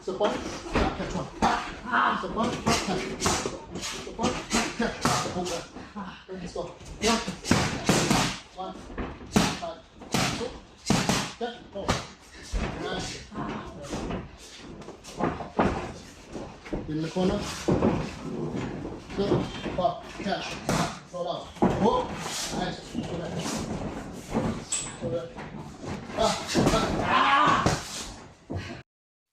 support, catch one. Support, catch. Support, catch. Over. Let's go. Yeah. 1, 5, 2, catch, go. Nice. In the corner. Good. Pop, catch. Throw out. Whoa. Nice. Go back. Go back.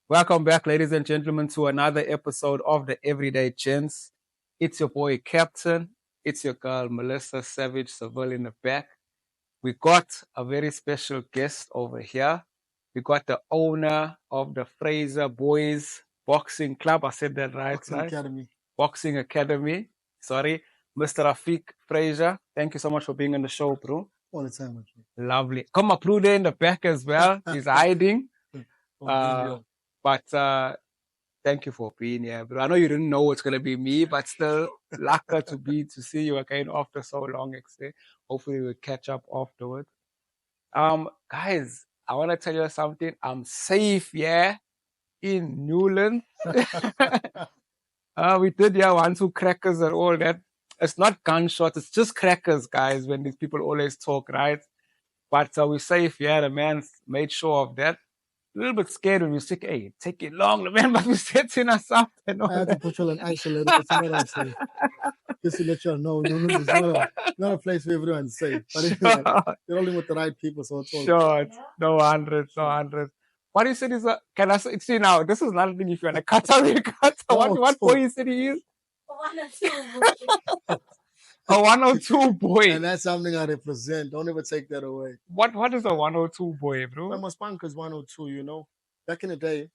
Welcome back, ladies and gentlemen, to another episode of the Everyday Gents. It's your boy, Captain. It's your girl, Melissa Savage Seville in the back. We got a very special guest over here. We got the owner of the Fraser Boys Boxing Club. I said that right, Boxing right? Academy. Boxing Academy. Sorry. Mr. Rafiq Fraser, thank you so much for being on the show, bro. All the time, actually. Lovely. Come up, there in the back as well. He's hiding. But thank you for being here, bro. I know you didn't know it's gonna be me, but still, lucky to see you again after so long. Hopefully, we'll catch up afterwards. Guys, I want to tell you something. I'm safe, yeah, in Newland. We did 1-2 crackers and all that. It's not gunshots, it's just crackers, guys. When these people always talk, right? But we're safe, yeah. The man made sure of that. A little bit scared when we say, hey, take it long. The man must be setting us up and all I had to that. put you on isolated. It's not I'm saying. Just to let you know, it's not a place where everyone's safe. But anyway, you're only with the right people, so it's all Sure, no 100, no 100. What you said is, can I see now? This is another thing. If you want to cut out, you cut out. What boy you said he is? A 102 boy. And that's something I represent. Don't ever take that away. What is a 102 boy, bro? My spunk is 102, you know. Back in the day,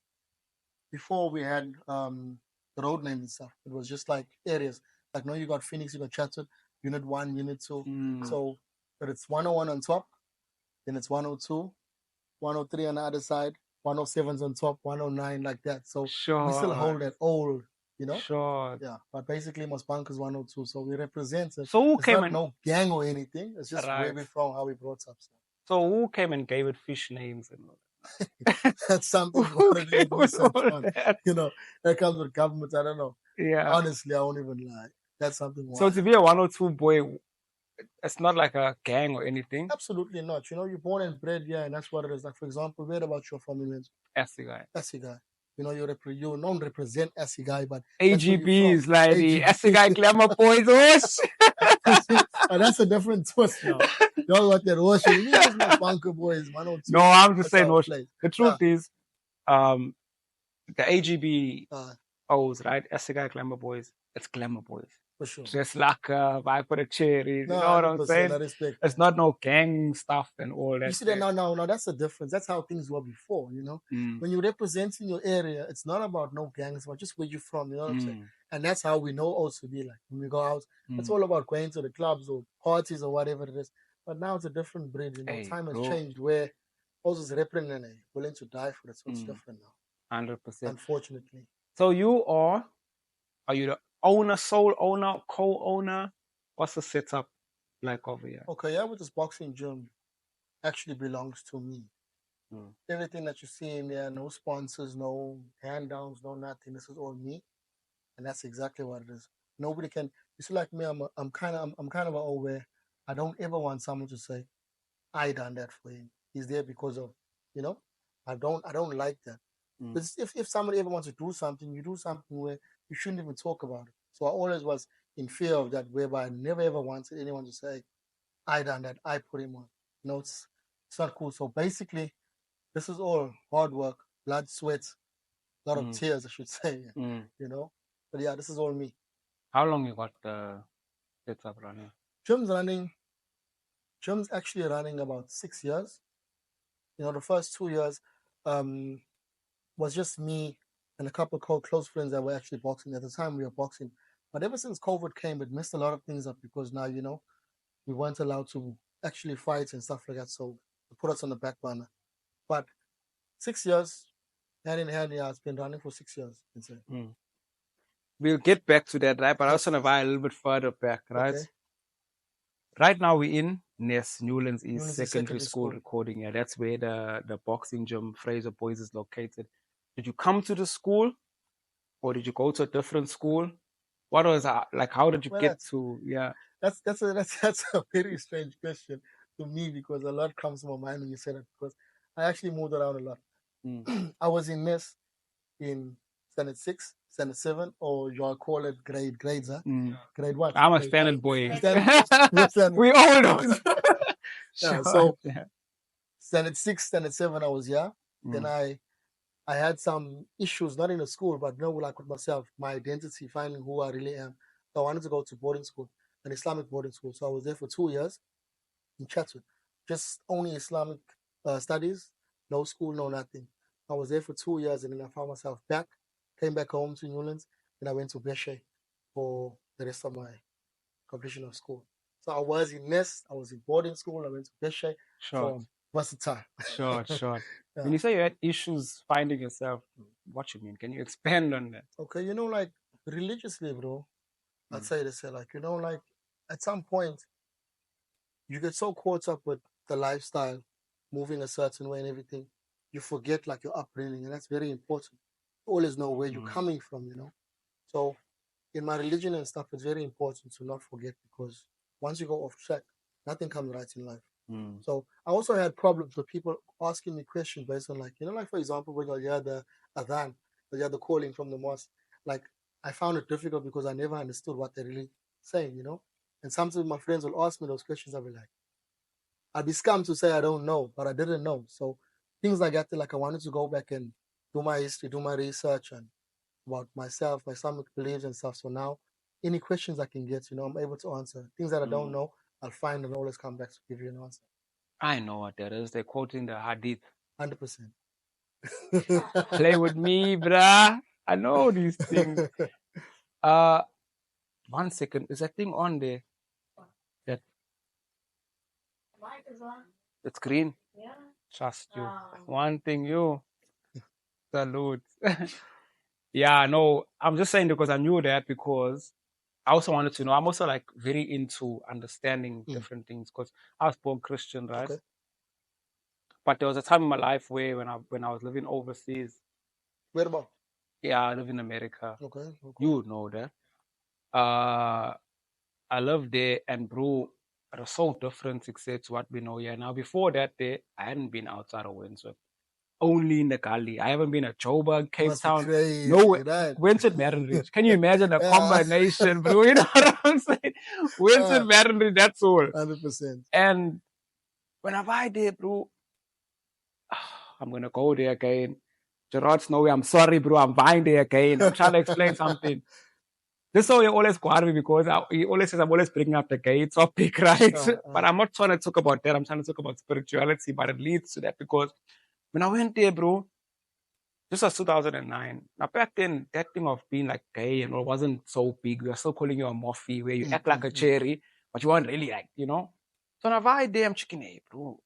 before we had the road names and stuff, it was just like areas. Like now you got Phoenix, you got Chatsworth, Unit 1, Unit 2. So, but it's 101 on top, then it's 102, 103 on the other side, 107's on top, 109 like that. So we still hold that old, you know? Sure. Yeah, but basically my spunk is 102, so we represent it. So who it's came not no gang or anything. It's just where we're from, how we brought up. So who came and gave it fish names and all that? That's something you research on. You know, that comes with government. I don't know. Yeah. Honestly, I won't even lie. That's something. So to be a 102 boy, it's not like a gang or anything? Absolutely not. You know, you're born and bred, yeah, and that's what it is. Like, for example, read about your family names. SC guy. SC guy. You know, you don't represent SC guy, but AGB is like the SC guy glamour boys. And that's a different twist now. Y'all got that washing. You just my bunker boys, 102. No, I'm just saying, the truth is, the AGB O's, right? SC guy glamour boys. It's glamour boys. For sure. Just like vibe for the cherries. No, you know what I'm saying? I respect it's not no gang stuff and all that. You see that? No, that's the difference. That's how things were before, you know? When you represent in your area, it's not about no gangs, it's about just where you're from, you know what I'm saying? And that's how we know also to be like. When we go out, it's all about going to the clubs or parties or whatever it is. But now it's a different breed, you know? Time has changed where also is representing willing to die for it. So it's different now. 100%. Unfortunately. So are you the owner, sole owner, co-owner? What's the setup like over here? Okay, yeah, with this boxing gym actually belongs to me. Everything that you see in there, no sponsors, no hand-downs, no nothing. This is all me, and that's exactly what it is. Nobody can. You see, like me, I'm kind of an old where I don't ever want someone to say, "I done that for him." He's there because of, you know. I don't like that. But if somebody ever wants to do something, you do something where you shouldn't even talk about it. So I always was in fear of that, whereby I never ever wanted anyone to say, I done that, I put him on. No, it's not cool. So basically, this is all hard work, blood, sweat, a lot of tears, I should say. You know? But yeah, this is all me. How long you got the setup running? Gym's actually running about 6 years. You know, the first 2 years was just me and a couple of close friends that were actually boxing. At the time, we were boxing. But ever since COVID came, it messed a lot of things up because now, you know, we weren't allowed to actually fight and stuff like that. So it put us on the back burner. But 6 years, hand in hand, yeah, it's been running for 6 years. We'll get back to that, right? But I also want to buy a little bit further back, right? Okay. Right now we're in Newlands East Secondary School recording. Yeah, that's where the boxing gym Fraser Boys is located. did you come to the school, or did you go to a different school? What was like? How did you get to? Yeah, that's a very strange question to me, because a lot comes to my mind when you say that, because I actually moved around a lot. I was in NES in standard 6, standard 7, or you call it grades, huh? Grade what? I'm a standard boy. Standard. We all know. Yeah, so standard 6, standard 7, I was here. Then I had some issues, not in the school, but like with myself, my identity, finding who I really am. So I wanted to go to boarding school, an Islamic boarding school. So I was there for 2 years in Chatsworth, just only Islamic studies, no school, no nothing. I was there for 2 years, and then I found myself back, came back home to Newlands, and I went to Beshe for the rest of my completion of school. So I was in Nest, I was in boarding school, I went to Beshe. So versatile. Sure. Yeah. When you say you had issues finding yourself, what you mean? Can you expand on that? Okay, like religiously, bro, I'd say this, like, like at some point, you get so caught up with the lifestyle, moving a certain way and everything, you forget like your upbringing, and that's very important. Always know where you're coming from, So in my religion and stuff, it's very important to not forget, because once you go off track, nothing comes right in life. So I also had problems with people asking me questions based on, like, like, for example, when you hear the adhan, you hear the calling from the mosque, like, I found it difficult because I never understood what they're really saying, And sometimes my friends will ask me those questions. I'll be like, I'd be scammed to say I don't know, but I didn't know. So things like that, like, I wanted to go back and do my history, do my research, and about myself, my Islamic beliefs and stuff. So now, any questions I can get, I'm able to answer. Things that I don't know, I'll find and always come back to give you an answer. I know what that is. They're quoting the hadith. 100%. Play with me, bruh. I know these things. 1 second. Is that thing on there? That mic is on. It's green. Yeah. Trust you. One thing, you. Salute. Yeah, no, I'm just saying because I knew that, because I also wanted to know. I'm also like very into understanding different things, because I was born Christian, right? Okay. But there was a time in my life where when I was living overseas. Where about? Yeah, I live in America. Okay. You would know that. I lived there, and bro, it was so different except what we know here. Now, before that day, I hadn't been outside of Windsor. Only in the Gully. I haven't been at Joburg, Cape Town. No, Windsor, Ridge. Can you imagine a combination, bro? You know what I'm saying? Windsor, Ridge, that's all. 100%. And when I buy there, bro, I'm going to go there again. Gerard Snowy, I'm sorry, bro. I'm buying there again. I'm trying to explain something. This is how he always got me, because he always says I'm always bringing up the gay topic, right? But I'm not trying to talk about that. I'm trying to talk about spirituality, but it leads to that, because when I went there, bro, this was 2009. Now, back then, that thing of being like gay and all wasn't so big. We were still calling you a morphe, where you act like a cherry, but you weren't really like, So now, I there, I'm checking, hey, bro,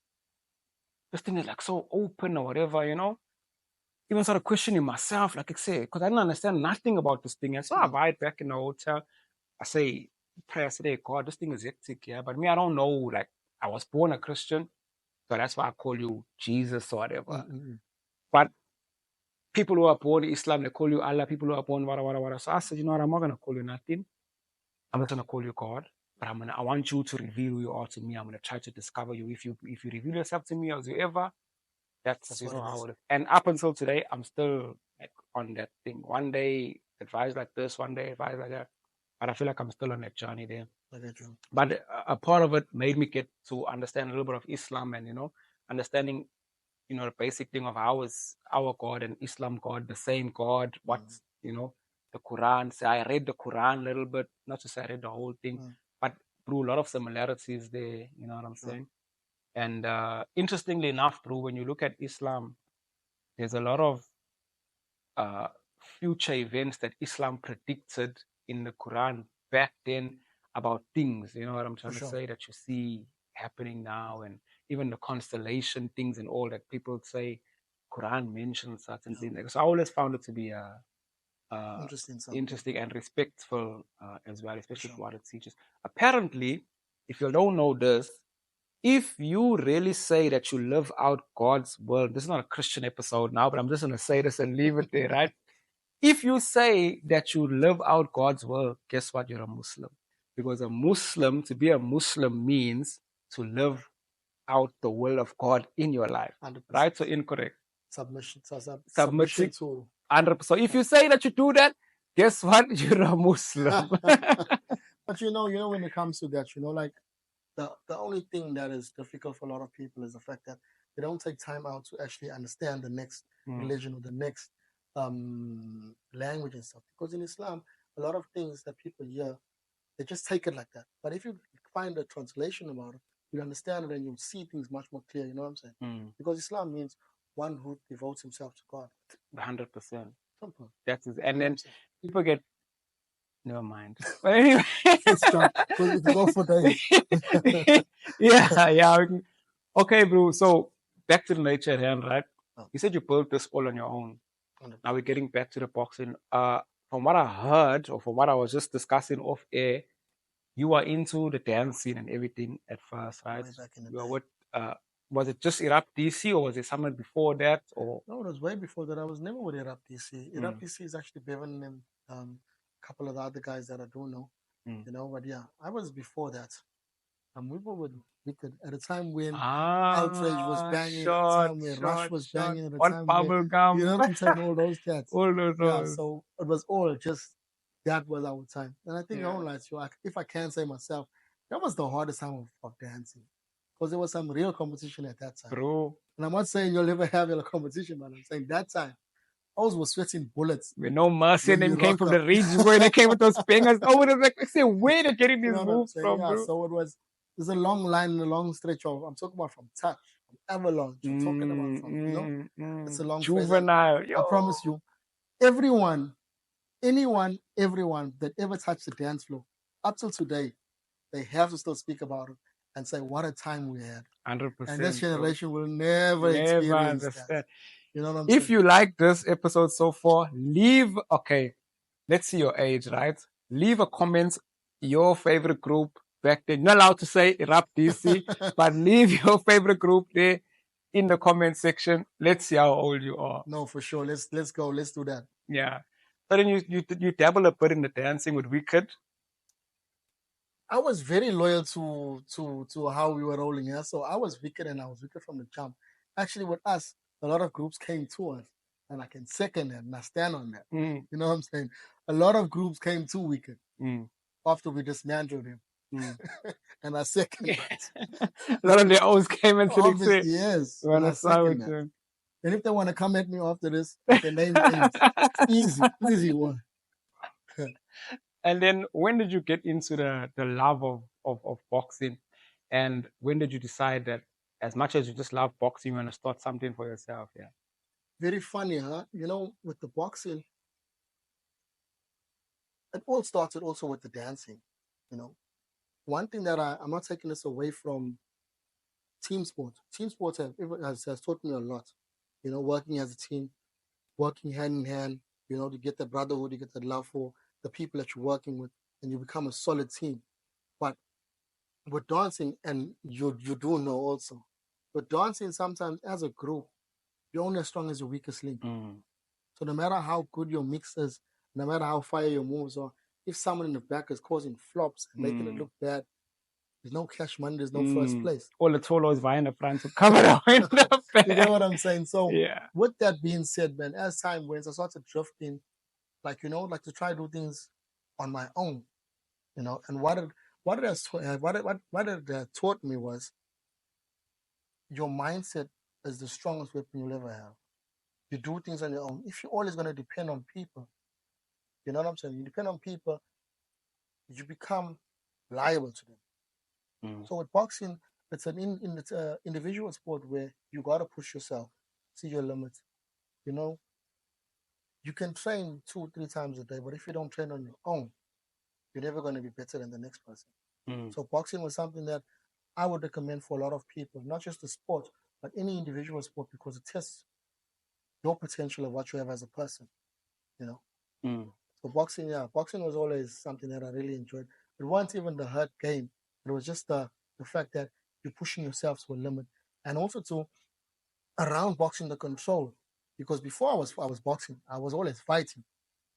this thing is like so open or whatever, Even started questioning myself, like I say, because I didn't understand nothing about this thing. And so I arrived back in the hotel. I say, prayer, I say, God, this thing is hectic, yeah. But me, I don't know, like, I was born a Christian, so that's why I call you Jesus or whatever. But people who are born Islam, they call you Allah. People who are born whatever. So I said, you know what, I'm not going to call you nothing. I'm not going to call you God, but I want you to reveal who you are to me. I'm going to try to discover you. If you reveal yourself to me as you ever, that's you know how it is. And up until today, I'm still like on that thing. One day advice like this, one day advice like that. But I feel like I'm still on that journey there. But a part of it made me get to understand a little bit of Islam, and understanding, the basic thing of how is our God and Islam God the same God? What's the Quran? So I read the Quran a little bit, not to say I read the whole thing, but through a lot of similarities there. You know what I'm saying? And interestingly enough, bro, when you look at Islam, there's a lot of future events that Islam predicted in the Quran back then about things, you know what I'm trying to say, that you see happening now, and even the constellation things and all that people say Quran mentions certain things. So I always found it to be interesting and respectful as well, especially for what it teaches. Apparently, if you don't know this, if you really say that you live out God's word, this is not a Christian episode now, but I'm just going to say this and leave it there, right? If you say that you live out God's word, guess what? You're a Muslim. Because to be a Muslim means to live out the will of God in your life. 100%. Right or incorrect? Submission Submitting to 100%. So if you say that you do that, guess what? You're a Muslim. But when it comes to that, like the only thing that is difficult for a lot of people is the fact that they don't take time out to actually understand the next religion or the next language and stuff. Because in Islam, a lot of things that people hear, they just take it like that. But if you find a translation about it, you understand it and you see things much more clear. You know what I'm saying? Because Islam means one who devotes himself to God. 100%. Simple. That's it. And then people get, never mind. But anyway, let's jump. We can go for days. yeah. Okay, bro. So back to the nature at hand, right? You said you built this all on your own. 100%. Now we're getting back to the boxing. From what I heard, or from what I was just discussing off air, you are into the dance scene and everything at first, right? Way back in the You are day. what? Was it just Irap DC, or was it someone before that? Or no, it was way before that. I was never with Irap DC. Irap DC is actually Bevan and a couple of the other guys that I do know. But yeah, I was before that. We were with Wicked at a time when Outrage was banging, at a time when Rush was banging, at a time bubble when gum. you know what I'm saying, all those cats. All those. Yeah, so it was all just that was our time. And I think I won't lie to you, if I can say myself, that was the hardest time of dancing. Because there was some real competition at that time. Bro. And I'm not saying you'll ever have a competition, but I'm saying that time I was sweating bullets. With no mercy, and when then you came rock from up. the regions where they came with those fingers. Oh, it was like, I say, where they getting these You know what I'm moves saying? from, Yeah, bro? so there's a long line and a long stretch of, I'm talking about from touch, from avalanche, I'm talking about from, it's a long juvenile. I promise you, everyone that ever touched the dance floor, up till today, they have to still speak about it and say, what a time we had. 100%. And this generation will never experience understand. that. You know what I'm saying? If you like this episode so far, let's see your age, right? Leave a comment, your favorite group back there. You're not allowed to say Rap DC, but leave your favorite group there in the comment section. Let's see how old you are. No, for sure. Let's go. Let's do that. Yeah. But then you dabble a bit in the dancing with Wicked. I was very loyal to how we were rolling. Yeah, so I was Wicked and I was Wicked from the jump. Actually, with us, a lot of groups came to us, and I can second that and I stand on that. You know what I'm saying? A lot of groups came to Wicked after we dismantled him, and I second that. A lot of their own came into Obviously, yes, and I second that. And if they want to come at me after this, I can name names. Easy one. And then when did you get into the love of boxing? And when did you decide that as much as you just love boxing, you want to start something for yourself? Yeah. Very funny, huh? With the boxing, it all started also with the dancing. One thing that I'm not taking this away from team sports. Team sports has taught me a lot. Working as a team, working hand in hand, to get the brotherhood, you get the love for the people that you're working with, and you become a solid team. But with dancing, and you do know also, with dancing, sometimes as a group, you're only as strong as your weakest link. So no matter how good your mix is, no matter how fire your moves are, if someone in the back is causing flops and making it look bad, there's no cash money, there's no first place. All the tolos vying the front to cover the in the back. You get what I'm saying? So yeah. With that being said, man, as time went, I started drifting, like to try to do things on my own, And what it taught me was your mindset is the strongest weapon you'll ever have. You do things on your own. If you're always going to depend on people, you know what I'm saying? You depend on people, you become liable to them. So with boxing, it's an individual sport where you got to push yourself, see your limits. You can train 2-3 times a day, but if you don't train on your own, you're never going to be better than the next person. So boxing was something that I would recommend for a lot of people, not just the sport, but any individual sport, because it tests your potential of what you have as a person. So boxing was always something that I really enjoyed. It wasn't even the hurt game. It was just the fact that you're pushing yourself to a limit. And also to around boxing, the control, because before I was boxing, I was always fighting.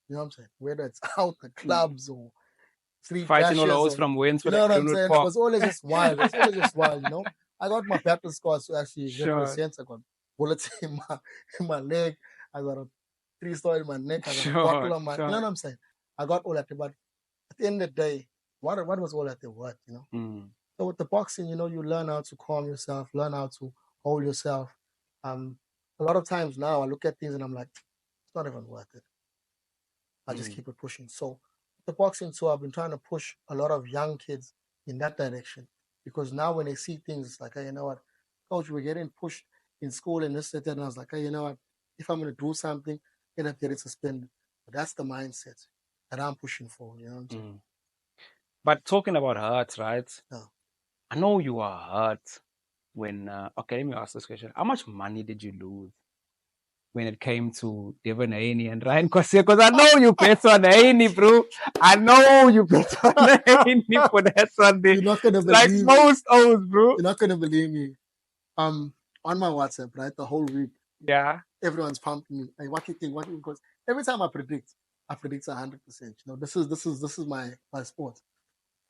You know what I'm saying? Whether it's out the clubs or street Fighting all clashes, those or from wins you for know the what I'm Glenwood saying? It Park. was always just wild. It was always just wild. You know, I got my battle scars to actually Sure. represent. I got bullets in my leg. I got a 3-star in my neck. I got Sure, a bottle on my. sure. You know what I'm saying? I got all that, but at the end of the day, what was all that there? What, you know? So with the boxing, you know, you learn how to calm yourself, learn how to hold yourself. A lot of times now I look at things and I'm like, it's not even worth it. I just keep it pushing. So the boxing, so I've been trying to push a lot of young kids in that direction, because now when they see things, it's like, hey, you know what, coach, we're getting pushed in school and this, that, and I was like, hey, you know what, if I'm going to do something, end up getting suspended. But that's the mindset that I'm pushing for, you know what I'm saying? But talking about hurt, right? Yeah. I know you are hurt when, okay, let me ask this question. How much money did you lose when it came to Devon Haney and Ryan Kwasia? Because I know you bet on Haney, bro. I know you bet on Haney for that Sunday. You're not going to Like believe most O's, bro. You're not going to believe me. On my WhatsApp, right, the whole week, Yeah. everyone's pumping me. Like, what do you think? What do you think? Because every time I predict 100%. You know, this is my sport.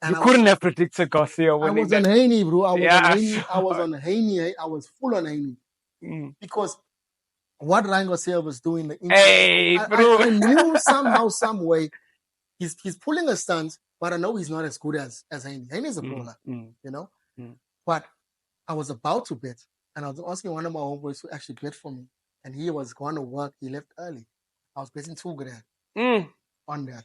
And You couldn't have predicted Garcia I winning was on that. Haney, bro. I was Yeah, on Haney. sure. I was on Haney. I was full on Haney. Because what Ryan Garcia was doing, Hey, bro. I knew somehow, some way, he's pulling a stunt, but I know he's not as good as Haney. Haney's a brawler, you know. But I was about to bet, and I was asking one of my homeboys to actually bet for me, and he was going to work. He left early. I was betting $2,000 on that.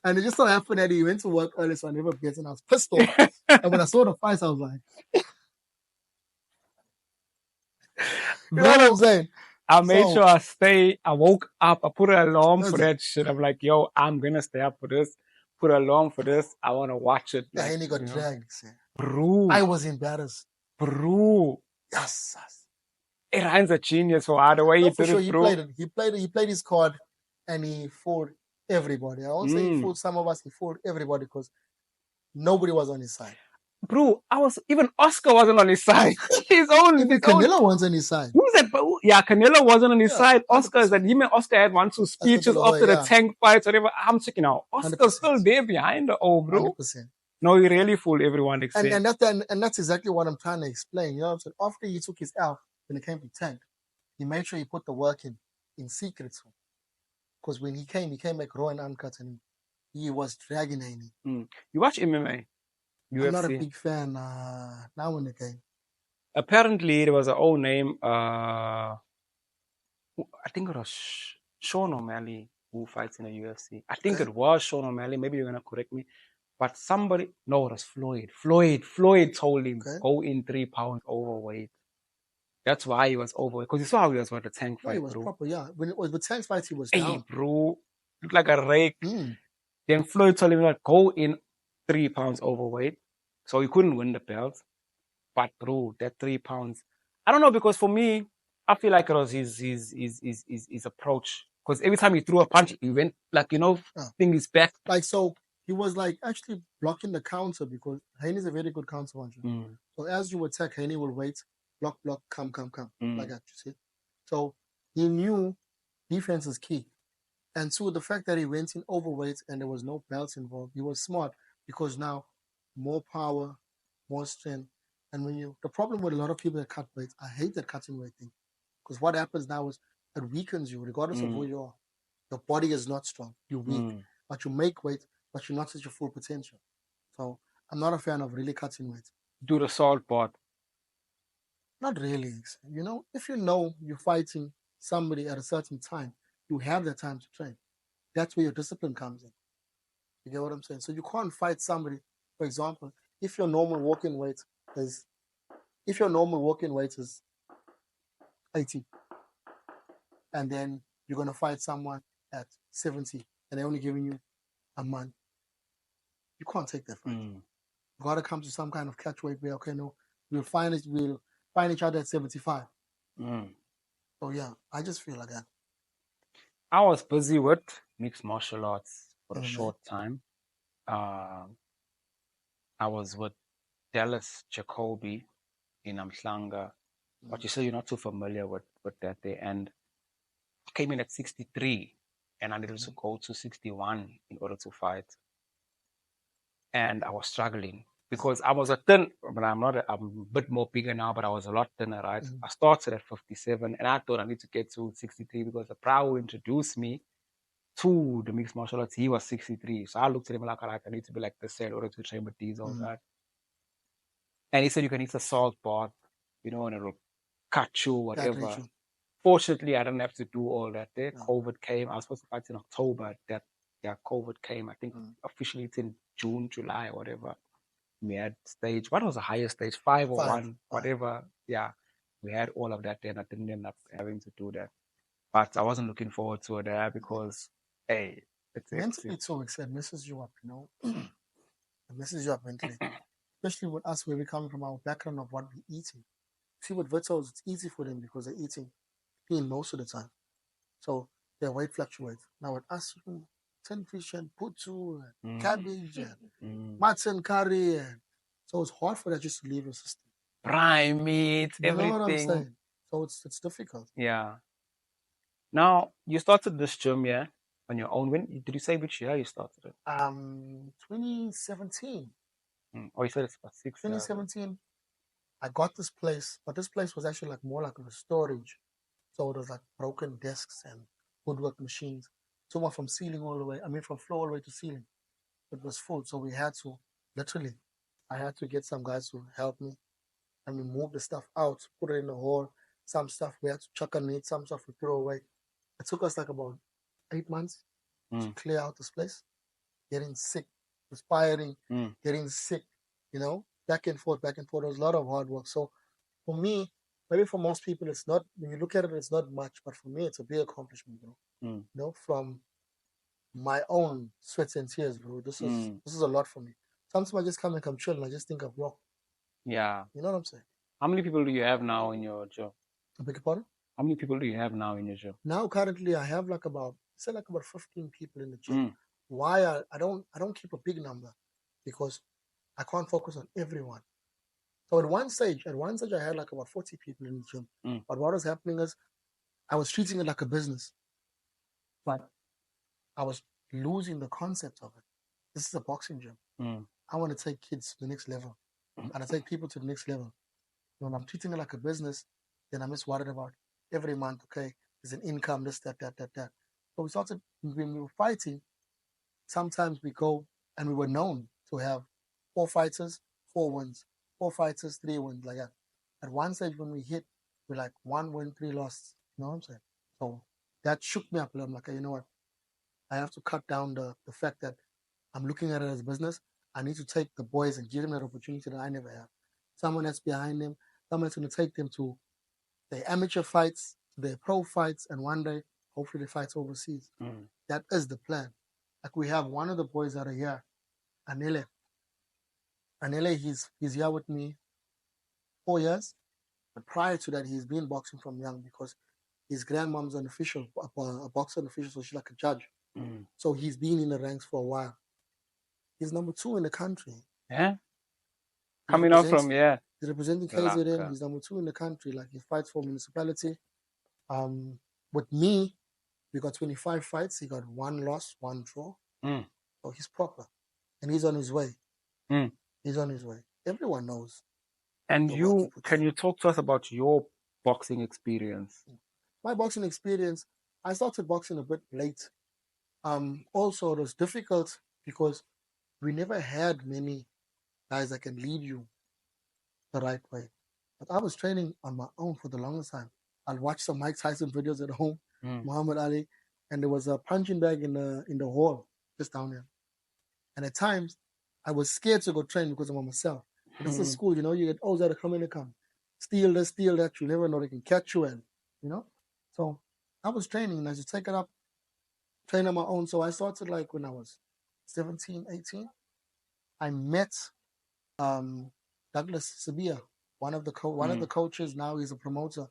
And it just so happened that he went to work early, so I never bet, and I was pissed off. And when I saw the fights, I was like, you know what I'm saying? I made sure I woke up, I put an alarm for that shit. I'm like, yo, I'm going to stay up for this. Put an alarm for this. I want to watch it. Yeah, Haney got dragged. Bro. I was embarrassed. Bro. Yes. Ryan's a genius for how the way he did sure, it, bro. He played his card, and he fooled everybody. I won't say he fooled some of us. He fooled everybody because nobody was on his side. Bro, even Oscar wasn't on his side. Canelo wasn't on his side. Who's that? Yeah, Canelo wasn't on his side. Oscar said him and Oscar had 1-2 speeches after the tank fights, whatever. I'm checking out. Oscar's still there behind the bro. 100%. No, he really fooled everyone except. And that's exactly what I'm trying to explain. You know what I'm saying? After he took his L when it came to tank, he made sure he put the work in secret. Because when he came like raw and uncut, and he was dragging Haney. You watch MMA? UFC? I'm not a big fan now in the game. Apparently, there was an old name. I think it was Sean O'Malley who fights in the UFC. I think it was Sean O'Malley. Maybe you're going to correct me. But it was Floyd. Floyd told him, go in 3 pounds overweight. That's why he was overweight. Because you saw how he was with the tank fight, he was bro. proper, yeah. When it was the tank fight, he was down. Hey, bro. Looked like a rake. Then Floyd told him, like, go in 3 pounds overweight. So he couldn't win the belt. But, bro, that 3 pounds. I don't know, because for me, I feel like it was his approach. Because every time he threw a punch, he went, like, thing his back. Like, so he was, like, actually blocking the counter, because Haney's a very good counter puncher. So as you attack, Haney will wait, block, come, like that, you see. So he knew defense is key. And so the fact that he went in overweight and there was no belts involved, he was smart, because now more power, more strength. And the problem with a lot of people that cut weight, I hate that cutting weight thing, because what happens now is it weakens you, regardless of who you are. Your body is not strong. You're weak, but you make weight, but you're not at your full potential. So I'm not a fan of really cutting weight. Do the salt part. Not really. If you know you're fighting somebody at a certain time, you have that time to train. That's where your discipline comes in. You get what I'm saying? So you can't fight somebody. For example, if your normal walking weight is 80, and then you're gonna fight someone at 70, and they're only giving you a month, you can't take that fight. You gotta come to some kind of catch weight where, okay, no, we'll find each other at 75. So yeah, I just feel like that. I was busy with mixed martial arts for a short time. I was with Dallas Jacoby in Amhlanga. But you say you're not too familiar with that there. And I came in at 63 and I needed to go to 61 in order to fight. And I was struggling because I was a thin, but I'm a bit more bigger now, but I was a lot thinner, right? I started at 57 and I thought I need to get to 63 because the pro who introduced me to the mixed martial arts, he was 63. So I looked at him like, all right, I need to be like this in order to train with these, all that. And he said, you can eat a salt bath, and it'll cut you, whatever. Fortunately, I didn't have to do all that there. No. COVID came. I was supposed to fight in October. COVID came. I think officially it's in June, July, whatever. We had stage, what was the highest stage? 5 or 1, whatever. Yeah, we had all of that there, and I didn't end up having to do that. But I wasn't looking forward to it there because, hey, mentally too, it messes you up, It messes you up mentally. Especially with us, where we come from, our background of what we're eating. See, with Virtuals, it's easy for them because they're eating clean most of the time. So their weight fluctuates. Now with us, tin fish and putu and cabbage and mutton curry. So it's hard for that just to leave your system. Prime meat, everything. You know what I'm saying? So it's difficult. Yeah. Now, you started this gym, yeah, on your own. When did you say which year you started it? 2017. Oh, you said it's about 6 years. 2017. I got this place, but this place was actually more like a storage. So it was like broken desks and woodwork machines. So from ceiling all the way, from floor all the way to ceiling. It was full. So we had to, literally, I had to get some guys to help me. And we moved the stuff out, put it in the hall. Some stuff we had to chuck on it, some stuff we threw away. It took us like about 8 months to clear out this place. Getting sick, perspiring, getting sick, back and forth. It was a lot of hard work. So for me, maybe for most people, it's not, when you look at it, it's not much, but for me, it's a big accomplishment, from my own sweats and tears, bro. This is a lot for me. Sometimes I just come chill and I just think of work. Yeah. You know what I'm saying? How many people do you have now in your gym? I beg your pardon? How many people do you have now in your gym? Now, currently, I have about 15 people in the gym. Why I don't keep a big number, because I can't focus on everyone. So at one stage, I had about 40 people in the gym. But what was happening is I was treating it like a business, but I was losing the concept of it. This is a boxing gym. I want to take kids to the next level. And I take people to the next level. When I'm treating it like a business, then I'm just worried about every month, okay, there's an income, this, that. So we started, when we were fighting, sometimes we go, and we were known to have 4 fighters, 4 wins, 4 fighters, 3 wins, like that. At one stage when we hit, we're like 1 win, 3 losses. You know what I'm saying? So that shook me up a little. I'm like, you know what? I have to cut down the fact that I'm looking at it as business. I need to take the boys and give them that opportunity that I never have. Someone that's behind them, someone that's going to take them to their amateur fights, to their pro fights, and one day, hopefully, they fight overseas. That is the plan. Like, we have one of the boys that are here, Anele. Anele, he's here with me 4 years. But prior to that, he's been boxing from young because his grandmom's an official, a boxing official, so she's like a judge. So he's been in the ranks for a while. He's number 2 in the country. Yeah? Coming out from, yeah. He's representing KZN. He's number 2 in the country. Like, he fights for municipality. With me, we got 25 fights. He got 1 loss, 1 draw. So he's proper. And he's on his way. He's on his way. Everyone knows. And can you talk to us about your boxing experience? My boxing experience, I started boxing a bit late. Also, it was difficult because we never had many guys that can lead you the right way. But I was training on my own for the longest time. I'd watch some Mike Tyson videos at home, Muhammad Ali, and there was a punching bag in the hall just down there. And at times, I was scared to go train because I'm on myself. This is school, you get O's that are coming to come. Steal this, steal that. You never know, they can catch you, and So I was training, and I just take it up, train on my own. So I started when I was 17, 18. I met Douglas Sabia, one of the coaches. Now he's a promoter.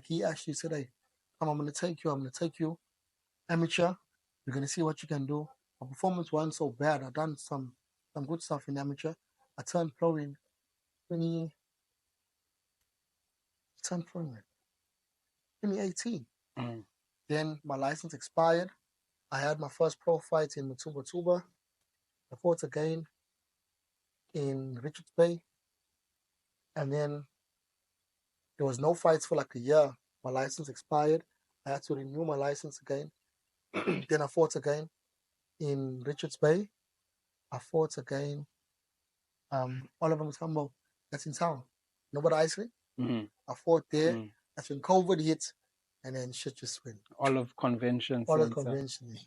He actually said, "Hey, come, I'm going to take you amateur. You're going to see what you can do." My performance wasn't so bad. I've done some good stuff in amateur. I turned pro in 20, 2018. Then my license expired. I had my first pro fight in Matuba. I fought again in Richards Bay. And then there was no fights for like a year. My license expired. I had to renew my license again. Then I fought again in Richards Bay. I fought again Oliver Mutombo. That's in town. Nobody ice ring. I fought there. That's when COVID hit, and then shit just went. Olive Convention Center. Olive Convention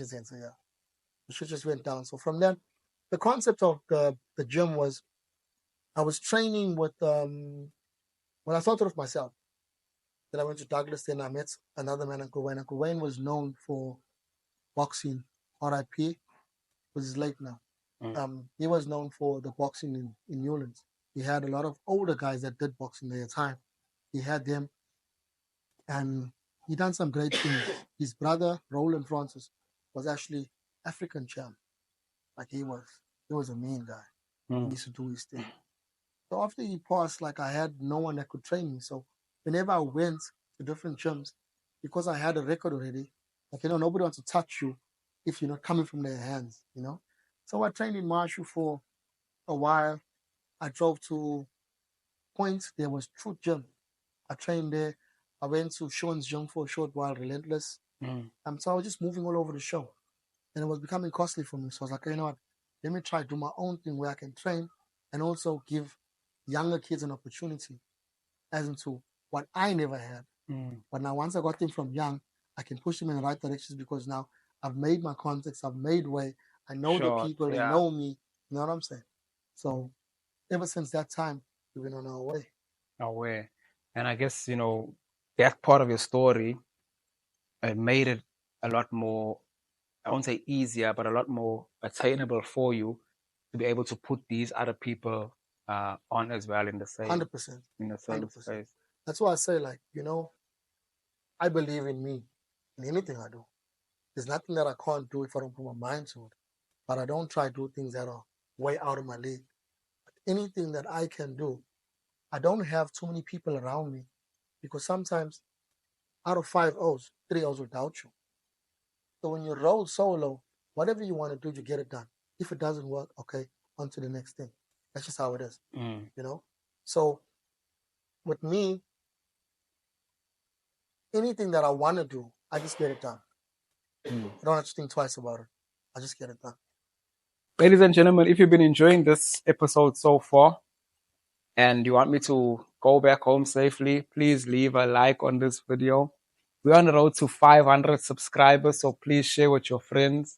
Center, yeah. The shit just went down. So from then, the concept of the gym was, I was training with when I started with myself. Then I went to Douglas. Then I met another man, Uncle Wayne. Uncle Wayne was known for boxing. R.I.P. Was his late now. He was known for the boxing in Newlands. He had a lot of older guys that did boxing at the time. He had them, and he done some great things. His brother, Roland Francis, was actually African champ. Like he was a mean guy. He used to do his thing. So after he passed, like I had no one that could train me. So whenever I went to different gyms, because I had a record already, like, nobody wants to touch you if you're not coming from their hands, So I trained in Marshall for a while. I drove to Point. There was Truth Gym. I trained there. I went to Sean's gym for a short while, Relentless. So I was just moving all over the show. And it was becoming costly for me. So I was like, you know what? Let me try to do my own thing where I can train and also give younger kids an opportunity as into what I never had. But now once I got them from young, I can push them in the right directions because now I've made my contacts, I've made way. I know the people, they know me. You know what I'm saying? So ever since that time, we've been on our way. Our way. And I guess, that part of your story, it made it a lot more, I won't say easier, but a lot more attainable for you to be able to put these other people on as well in the same 100%. In the same 100%. space. That's why I say, like, I believe in me in anything I do. There's nothing that I can't do if I don't put my mind to it. But I don't try to do things that are way out of my league. Anything that I can do, I don't have too many people around me because sometimes out of 5 O's, 3 O's will doubt you. So when you roll solo, whatever you want to do, you get it done. If it doesn't work, okay, on to the next thing. That's just how it is, So with me, anything that I want to do, I just get it done. I don't have to think twice about it. I just get it done. Ladies and gentlemen, if you've been enjoying this episode so far and you want me to go back home safely, please leave a like on this video. We're on the road to 500 subscribers, so please share with your friends.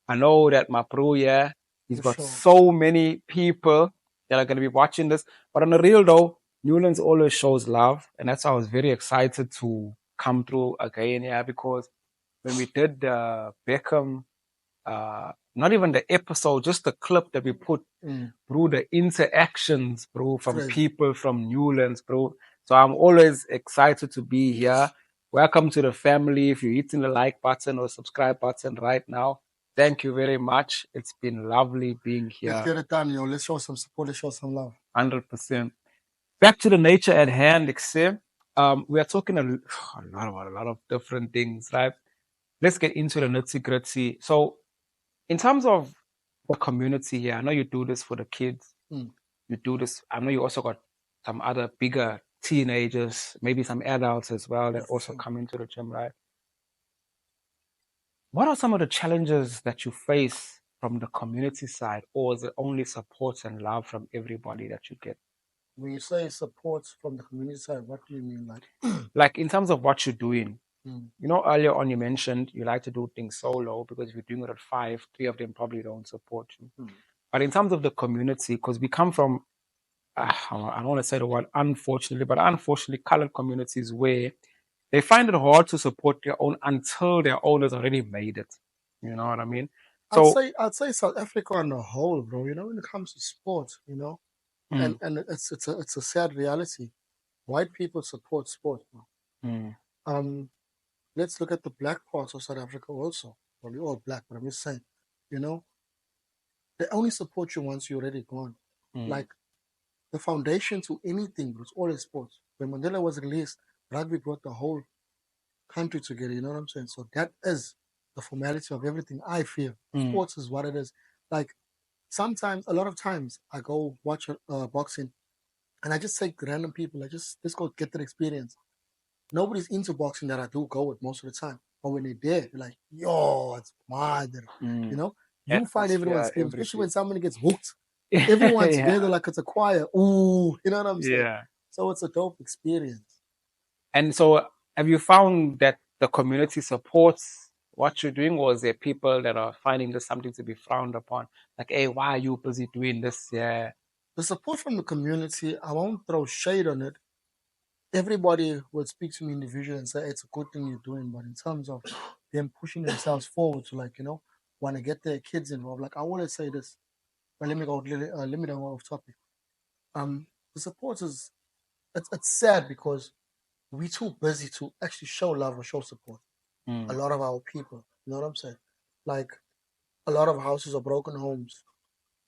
I know that my bro, he's got so many people that are going to be watching this. But on the real though, Newlands always shows love. And that's why I was very excited to come through again, because when we did Beckham, not even the episode, just the clip that we put, bro, the interactions, bro, from people from Newlands, bro. So I'm always excited to be here. Welcome to the family. If you're hitting the like button or subscribe button right now, thank you very much. It's been lovely being here. Let's get it done, Let's show some support. Let's show some love. 100%. Back to the nature at hand, except we are talking a lot of different things, right? Let's get into the nitty-gritty. So in terms of the community here, I know you do this for the kids. You do this. I know you also got some other bigger teenagers, maybe some adults as well that also come into the gym, right? What are some of the challenges that you face from the community side, or is it only support and love from everybody that you get? When you say support from the community side, what do you mean? Like in terms of what you're doing, earlier on you mentioned you like to do things solo because if you're doing it at 5, 3 of them probably don't support you. But in terms of the community, because we come from, I don't want to say the word unfortunately, but unfortunately colored communities where they find it hard to support their own until their owners already made it. You know what I mean? So I'd say South Africa on the whole, bro. When it comes to sports, and it's a sad reality. White people support sport, bro. Let's look at the black parts of South Africa also. Well, we're all black, but I'm just saying, they only support you once you're already gone. Like the foundation to anything was always sports. When Mandela was released, rugby brought the whole country together. You know what I'm saying? So that is the formality of everything. I feel sports is what it is. Like sometimes, a lot of times, I go watch boxing, and I just take random people. I just let's go get that experience. Nobody's into boxing that I do go with most of the time. But when they're there, they're like, yo, it's mad. You know, you find everyone Atmosphere, screaming, especially when everything. somebody gets hooked. Everyone Yeah. together like it's a choir. Ooh, you know what I'm saying? Yeah. So it's a dope experience. And so have you found that the community supports what you're doing, or is there people that are finding this something to be frowned upon? Like, hey, why are you busy doing this? Yeah. The support from the community, I won't throw shade on it. Everybody will speak to me individually and say it's a good thing you're doing, but in terms of them pushing themselves forward to like, you know, want to get their kids involved, like I want to say this, but let me go off topic. The support is it's sad because we're too busy to actually show love or show support. A lot of our people, you know what I'm saying? Like a lot of houses are broken homes,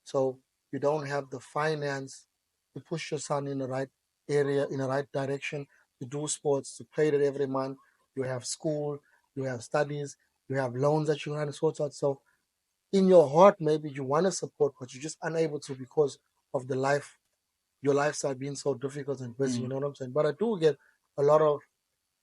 so you don't have the finance to push your son in the right area, in the right direction, to do sports, to pay it every month. You have school, you have studies, you have loans that you're trying to sort out. So in your heart, maybe you want to support, but you're just unable to because of your lifestyle being so difficult and busy. You know what I'm saying? But I do get a lot of,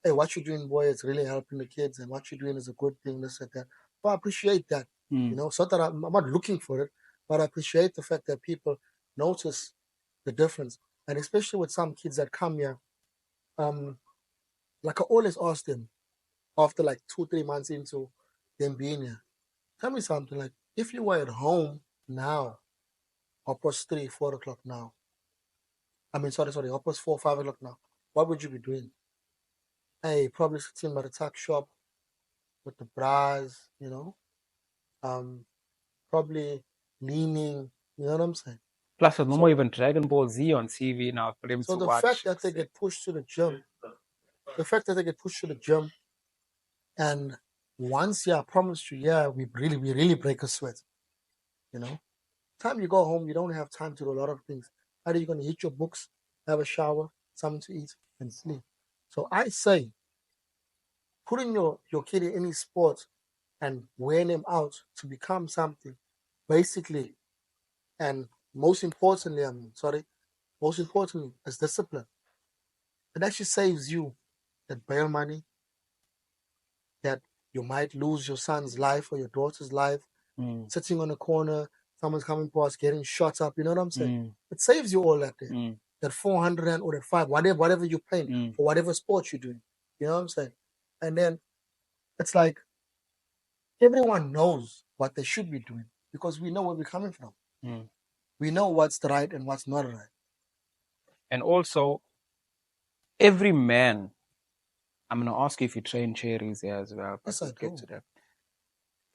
hey, what you're doing, boy, it's really helping the kids, and what you're doing is a good thing, this and that. But I appreciate that. You know, so that I'm not looking for it, but I appreciate the fact that people notice the difference. And especially with some kids that come here, like I always ask them after like 2, 3 months into them being here, tell me something like if you were at home now, upwards 3, 4 o'clock now. I mean, sorry, upwards 4, 5 o'clock now. What would you be doing? Hey, probably sitting by the tuck shop with the bras, you know, probably leaning, you know what I'm saying? Plus, there's no more So, even Dragon Ball Z on TV now for them so to the fact watch. that they get pushed to the gym, the fact that they get pushed to the gym, and once, yeah, I promise you, yeah, we really break a sweat, you know. Time you go home, you don't have time to do a lot of things. Either you're gonna hit your books, have a shower, something to eat, and sleep. So I say, putting your kid in any sport and wearing them out to become something, basically, and most importantly, is discipline. It actually saves you that bail money, that you might lose your son's life or your daughter's life, sitting on a corner, someone's coming past, getting shot up. You know what I'm saying? It saves you all that day. That 400 Rand or that five, whatever you're paying for whatever sport you're doing. You know what I'm saying? And then it's like everyone knows what they should be doing because we know where we're coming from. We know what's the right and what's not right. And also, every man, I'm going to ask you if you train cherries here as well, but Yes, we'll I get do. to that.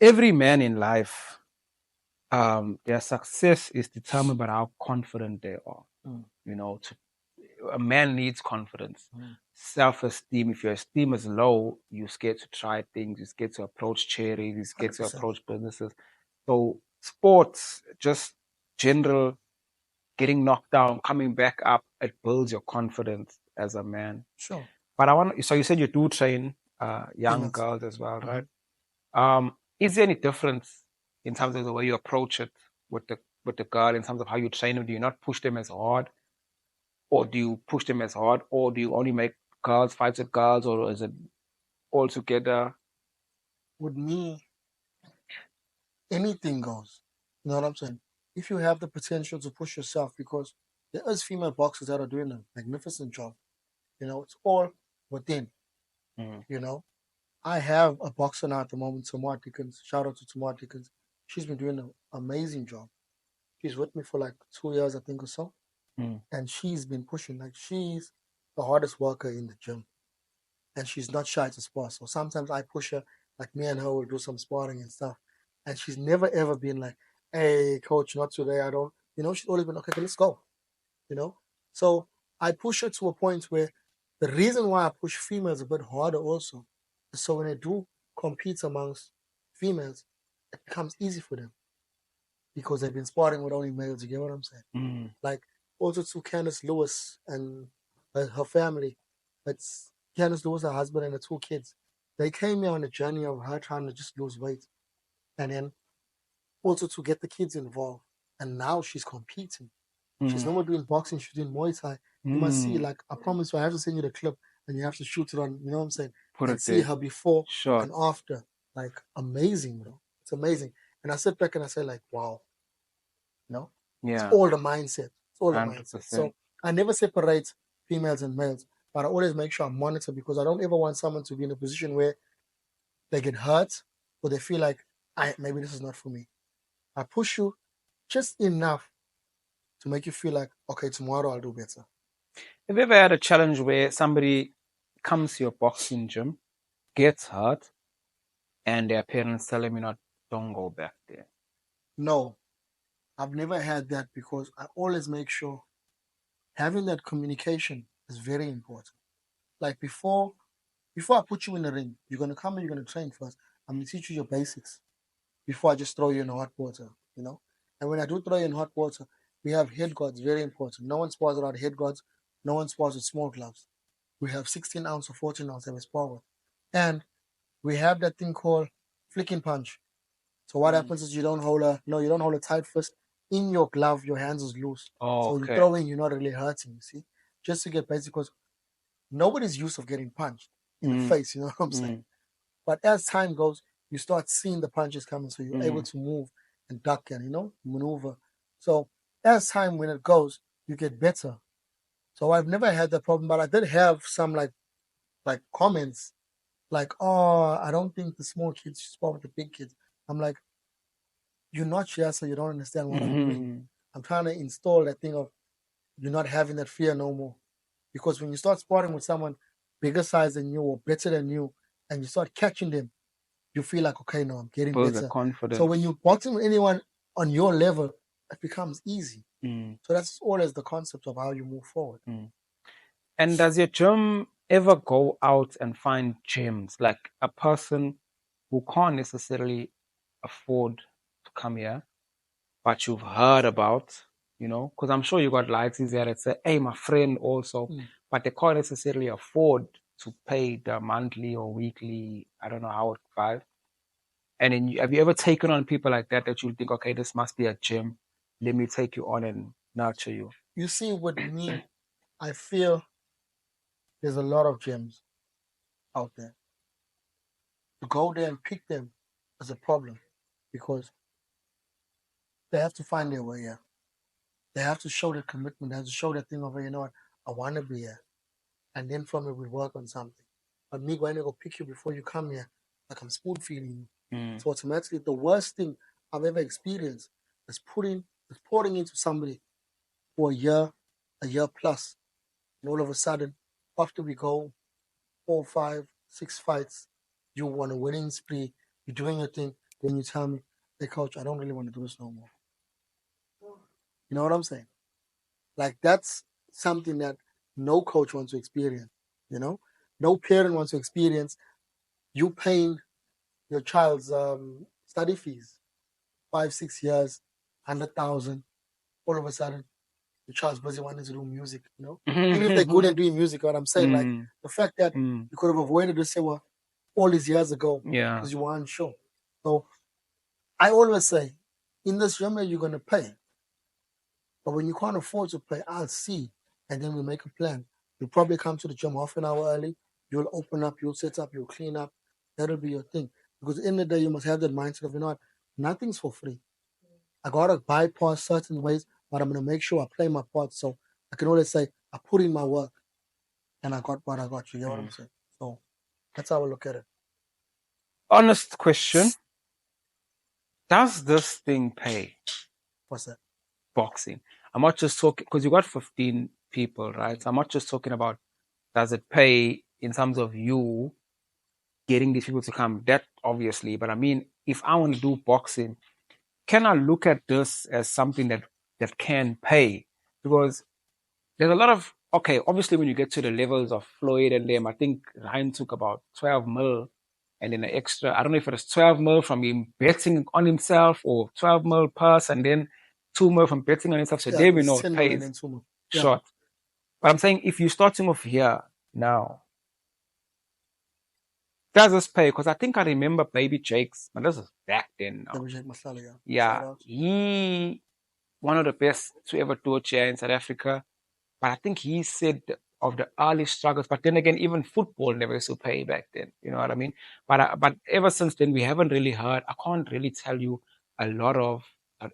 Every man in life, their success is determined by how confident they are. You know, a man needs confidence, self-esteem. If your esteem is low, you're scared to try things, you're scared to approach charities, you're scared to 100%. approach businesses. So sports, just general getting knocked down, coming back up, it builds your confidence as a man. Sure. But so you said you do train young Females. girls as well, right? Is there any difference in terms of the way you approach it with the girl, in terms of how you train them? Do you not push them as hard, or do you push them as hard, or do you only make girls fight with girls, or is it all together? With me, anything goes. You know what I'm saying? If you have the potential to push yourself, because there is female boxers that are doing a magnificent job. You know, it's all within. You know, I have a boxer now at the moment, Tamar Dickens. Shout out to Tamar Dickens. She's been doing an amazing job. She's with me for like 2 years, I think, or so. And she's been pushing. Like, she's the hardest worker in the gym. And she's not shy to spar. So sometimes I push her, like me and her will do some sparring and stuff. And she's never ever been like, hey, coach, not today. I don't, you know, she's always been, okay, let's go, you know? So I push her to a point where the reason why I push females a bit harder also is so when they do compete amongst females, it becomes easy for them because they've been sparring with only males. You get what I'm saying? Like, Also to Candice Lewis and her family. It's Candice Lewis, her husband, and the 2 kids. They came here on a journey of her trying to just lose weight. And then also to get the kids involved. And now she's competing. She's no more doing boxing, she's doing Muay Thai. You must see, like, I promise you, I have to send you the clip and you have to shoot it on, you know what I'm saying? And see her before and after. Like, amazing, bro. It's amazing. And I sit back and I say, like, wow. You know? It's all the mindset. It's all the mindset. So I never separate females and males, but I always make sure I monitor because I don't ever want someone to be in a position where they get hurt or they feel like, maybe this is not for me. I push you just enough to make you feel like, okay, tomorrow I'll do better. Have you ever had a challenge where somebody comes to your boxing gym, gets hurt, and their parents tell them, don't go back there? No, I've never had that because I always make sure having that communication is very important. Like before I put you in the ring, you're going to come and you're going to train first. I'm going to teach you your basics before I just throw you in hot water, you know? And when I do throw you in hot water, we have head guards, very important. No one spars without head guards. No one spars with small gloves. We have 16 ounce or 14 ounce that we spar with. And we have that thing called flicking punch. So what happens is you don't hold a tight fist. In your glove, your hands is loose. So when you throw in, you're not really hurting, you see? Just to get basic, because nobody's used of getting punched in the face, you know what I'm saying? But as time goes, you start seeing the punches coming, so you're able to move and duck and, maneuver. So as time, when it goes, you get better. So I've never had that problem, but I did have some like comments like, oh, I don't think the small kids should spar with the big kids. I'm like, you're not here, so you don't understand what I'm doing. I'm trying to install that thing of you're not having that fear no more. Because when you start sparring with someone bigger size than you or better than you, and you start catching them, you feel like, okay, no, I'm getting better. So when you're boxing with anyone on your level, it becomes easy. So that's always the concept of how you move forward. And does your gym ever go out and find gyms, like a person who can't necessarily afford to come here, but you've heard about, because I'm sure you got licenses there that say, hey, my friend also, but they can't necessarily afford to pay the monthly or weekly, I don't know how it five. And then have you ever taken on people like that you think, okay, this must be a gym. Let me take you on and nurture you? You see, with me, I feel there's a lot of gyms out there. To go there and pick them is a problem because they have to find their way here. They have to show their commitment. They have to show that thing of, you know what, I want to be here. And then from it, we work on something. But me going to go pick you before you come here, like I'm spoon feeding you. So automatically, the worst thing I've ever experienced is pouring into somebody for a year plus. And all of a sudden, after we go 4, 5, 6 fights, you want a winning spree, you're doing your thing, then you tell me, hey, coach, I don't really want to do this no more. You know what I'm saying? Like, that's something that no coach wants to experience, No parent wants to experience you paying your child's study fees, 5, 6 years, 100,000. All of a sudden, your child's busy wanting to do music, Even if they're good at doing music, what I'm saying, like, the fact that you could have avoided this, all these years ago because you weren't sure. So I always say, in this gym, you're going to pay. But when you can't afford to pay, I'll see. And then we make a plan. You'll probably come to the gym half an hour early. You'll open up, you'll set up, you'll clean up. That'll be your thing. Because at the end of the day, you must have that mindset of, what, nothing's for free. I got to bypass certain ways, but I'm going to make sure I play my part. So I can always say, I put in my work and I got what I got. You know what I'm saying? So that's how I look at it. Honest question. Does this thing pay? What's that? Boxing. I'm not just talking, because you got 15 people, right? So I'm not just talking about does it pay in terms of you getting these people to come. That obviously, but I mean, if I want to do boxing, can I look at this as something that can pay? Because there's a lot of, okay, obviously when you get to the levels of Floyd and them, I think Ryan took about 12 mil and then an extra, I don't know if it was 12 mil from him betting on himself or 12 mil purse and then 2 mil from betting on himself. So they will know it pays. shot. But I'm saying if you're starting off here now, does this pay? Because I think I remember Baby Jake's, but this is back then now. Baby Jake Masala, yeah. Yeah, he one of the best to ever do it here in South Africa. But I think he said of the early struggles. But then again, even football never used to pay back then. You know what I mean? But ever since then, we haven't really heard. I can't really tell you a lot of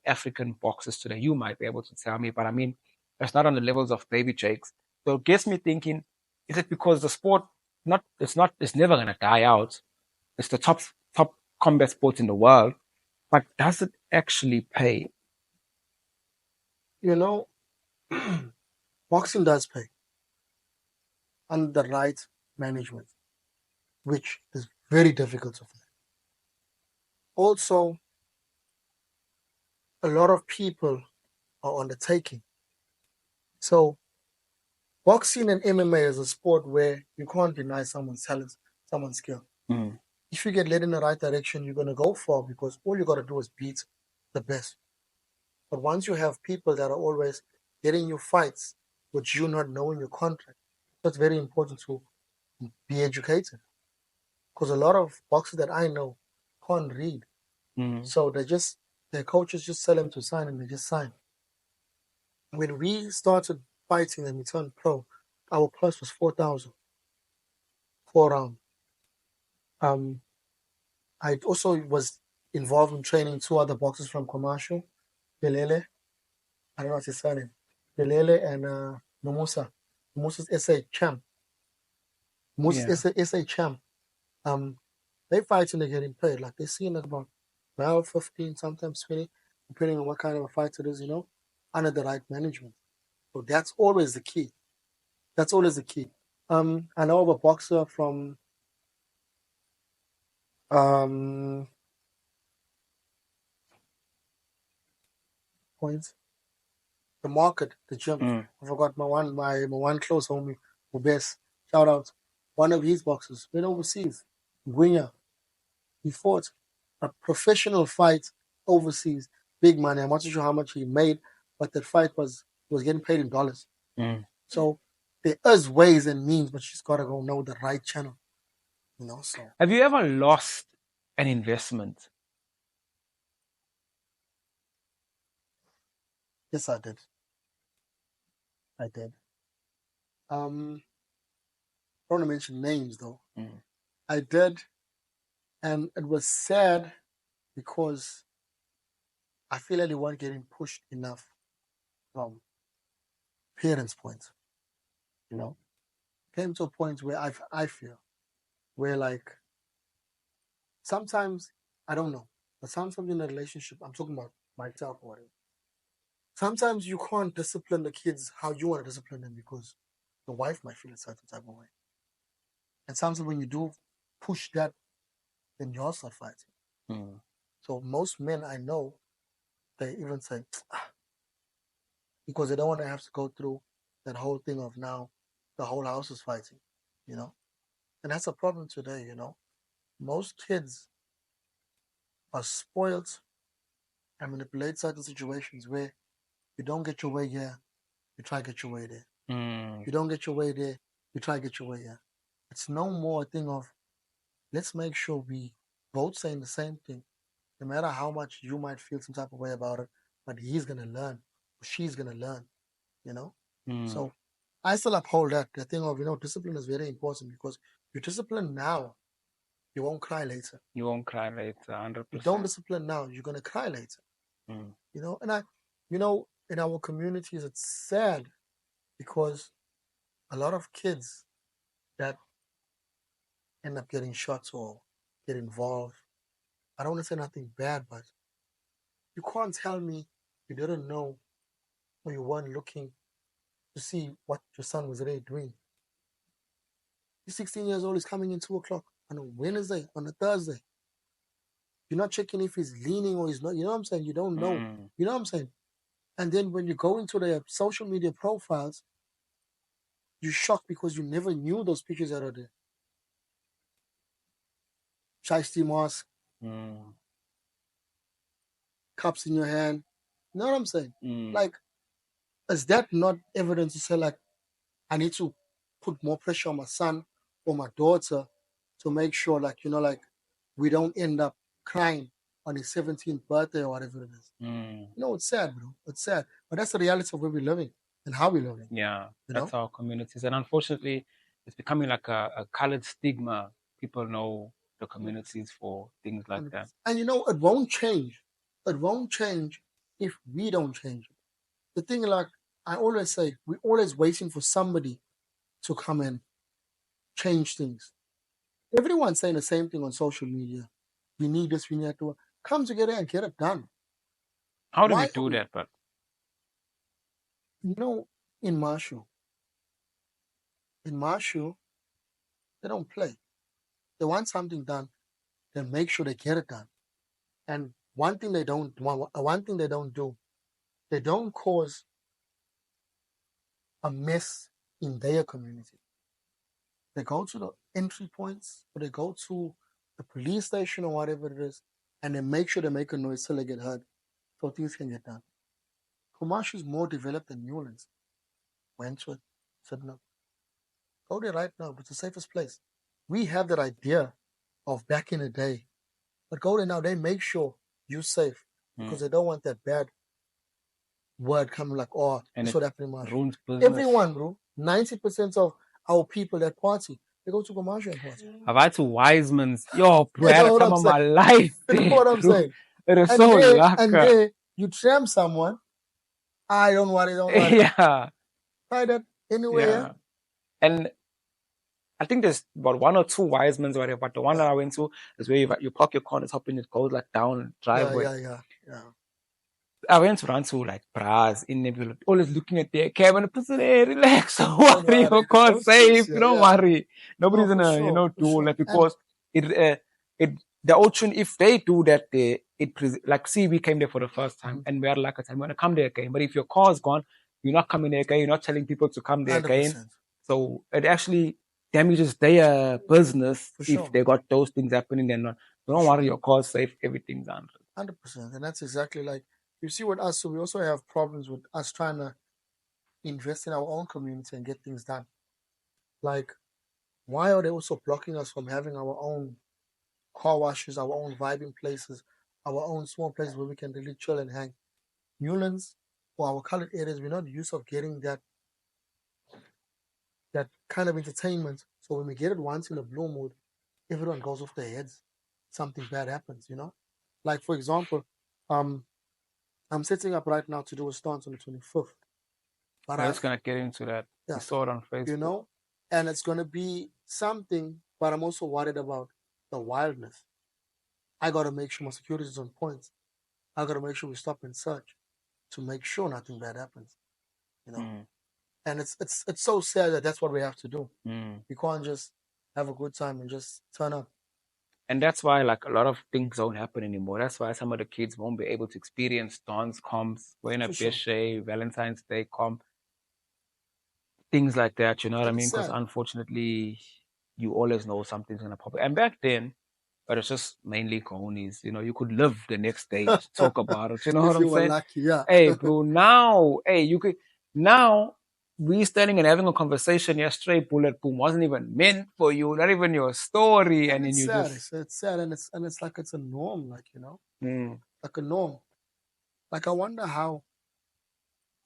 African boxers today. You might be able to tell me, but I mean, it's not on the levels of Baby Jakes. So it gets me thinking: is it because the sport it's never gonna die out? It's the top combat sport in the world, but does it actually pay? You know, boxing does pay under the right management, which is very difficult to find. Also, a lot of people are undertaking. So, boxing and MMA is a sport where you can't deny someone's talent, someone's skill. Mm. If you get led in the right direction, you're going to go far because all you got to do is beat the best. But once you have people that are always getting you fights, which you not knowing your contract, that's very important to be educated. Because a lot of boxers that I know can't read. So their coaches just tell them to sign and they just sign. When we started fighting and we turned pro, our plus was 4,000 for round. I also was involved in training two other boxers from commercial, Belele, I don't know what's his surname, Belele and Nomusa. Nomusa's SA champ. Nomusa's SA champ. They fight and they're getting paid. Like they see like about 12, 15, sometimes 20, depending on what kind of a fight it is, under the right management. So that's always the key. That's always the key. I know of a boxer from points. The market, the gym. I forgot my one close homie, Ubes. Shout out. One of his boxers went overseas. Guinya. He fought a professional fight overseas. Big money. I'm not too sure how much he made, but that fight was getting paid in dollars. So there is ways and means, but she's gotta go know the right channel. So have you ever lost an investment? Yes, I did. I don't want to mention names though. I did, and it was sad because I feel like they weren't getting pushed enough from parents' point. Came to a point where I feel where like sometimes I don't know, but sometimes in a relationship, I'm talking about myself or whatever. Sometimes you can't discipline the kids how you want to discipline them because the wife might feel a certain type of way. And sometimes when you do push that, then you all start fighting. So most men I know, they even say, because they don't want to have to go through that whole thing of now the whole house is fighting, And that's a problem today, Most kids are spoiled and manipulate certain situations where you don't get your way here, you try to get your way there. You don't get your way there, you try to get your way here. It's no more a thing of let's make sure we both saying the same thing. No matter how much you might feel some type of way about it, but he's gonna learn, or she's gonna learn, So I still uphold that. The thing of discipline is very important because you discipline now, you won't cry later. You won't cry later, 100%. You don't discipline now, you're gonna cry later. And in our communities, it's sad because a lot of kids that end up getting shot or get involved. I don't want to say nothing bad, but you can't tell me you didn't know or you weren't looking to see what your son was really doing. He's 16 years old, he's coming in 2 o'clock on a Wednesday, on a Thursday. You're not checking if he's leaning or he's not. You know what I'm saying? You don't know. You know what I'm saying? And then when you go into their social media profiles, you're shocked because you never knew those pictures that are there. Shiesty mask, cups in your hand. You know what I'm saying? Like, is that not evidence to say like I need to put more pressure on my son or my daughter to make sure like like we don't end up crying on his 17th birthday or whatever it is. It's sad, bro. It's sad, but that's the reality of where we're living and how we're living. Yeah, that's our communities, and unfortunately, it's becoming like a colored stigma. People know the communities for things like that. And it won't change. It won't change if we don't change it. The thing, like I always say, we're always waiting for somebody to come and change things. Everyone's saying the same thing on social media. We need this, we need to come together and get it done. How do we do that, but? In Marshall, they don't play. They want something done, they make sure they get it done. And one thing they don't do, they don't cause a mess in their community. They go to the entry points, or they go to the police station or whatever it is, and they make sure they make a noise till they get heard, so things can get done. Kumash is more developed than Newlands. Went to it, said no. Go there right now. It's the safest place. We have that idea of back in the day, but go there now. They make sure you're safe because they don't want that bad word coming like, oh, and that's what happened in Marshall. Everyone, bro, 90% of our people that party, they go to Commercial and party. Have I to Wiseman's? Yo, bro, I had a time of my life. You know what I'm saying? It is so lucky. And there, you tram someone, I don't worry. Yeah. Try that anywhere. Yeah. And I think there's about one or two Wiseman's or whatever, but the one that I went to is where you park your car and it's hoping it goes like down driveway. Yeah. I went around to like bras in Nebula, always looking at their cab and person, hey, relax, don't worry, your car's safe, don't worry. Nobody's gonna, do that because the option, if they do that, like, see, we came there for the first time and we had like a time, we're gonna come there again. But if your car's gone, you're not coming there again, you're not telling people to come there 100%. Again. So it actually damages their business if they got those things happening and not. Don't worry, your car's safe, everything's 100%. And that's exactly like, you see with us, so we also have problems with us trying to invest in our own community and get things done. Like, why are they also blocking us from having our own car washes, our own vibing places, our own small places where we can really chill and hang? Newlands or our colored areas, we're not used of getting that kind of entertainment. So when we get it once in a blue mood, everyone goes off their heads. Something bad happens, Like, for example, I'm setting up right now to do a stance on the 25th. But I'm just going to get into that. Yeah. We saw it on Facebook. And it's going to be something, but I'm also worried about the wildness. I got to make sure my security is on point. I got to make sure we stop and search to make sure nothing bad happens, And it's so sad that that's what we have to do. We can't just have a good time and just turn up. And that's why, like, a lot of things don't happen anymore. That's why some of the kids won't be able to experience dance comps, going a Beshe, Valentine's Day comp, things like that. You know what I mean? Because unfortunately, you always know something's gonna pop up. And back then, but it's just mainly cojones. You could live the next day, talk about it. You know what I'm saying? Lucky, yeah. Hey, bro, now, you could now. We standing and having a conversation yesterday, bullet boom, wasn't even meant for you, not even your story, and then you sad. just it's sad, and it's like it's a norm, like like a norm. Like I wonder how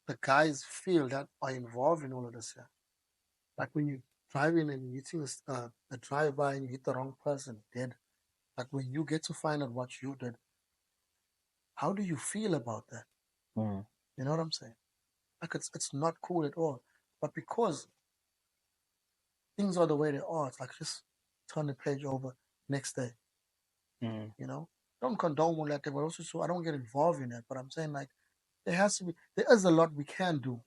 the guys feel that are involved in all of this. Yeah, like when you drive in and you see a drive-by and you hit the wrong person, dead. Like when you get to find out what you did, how do you feel about that? You know what I'm saying? Like it's not cool at all. But because things are the way they are, it's like just turn the page over next day. Don't condone all that, but also so I don't get involved in that. But I'm saying like there is a lot we can do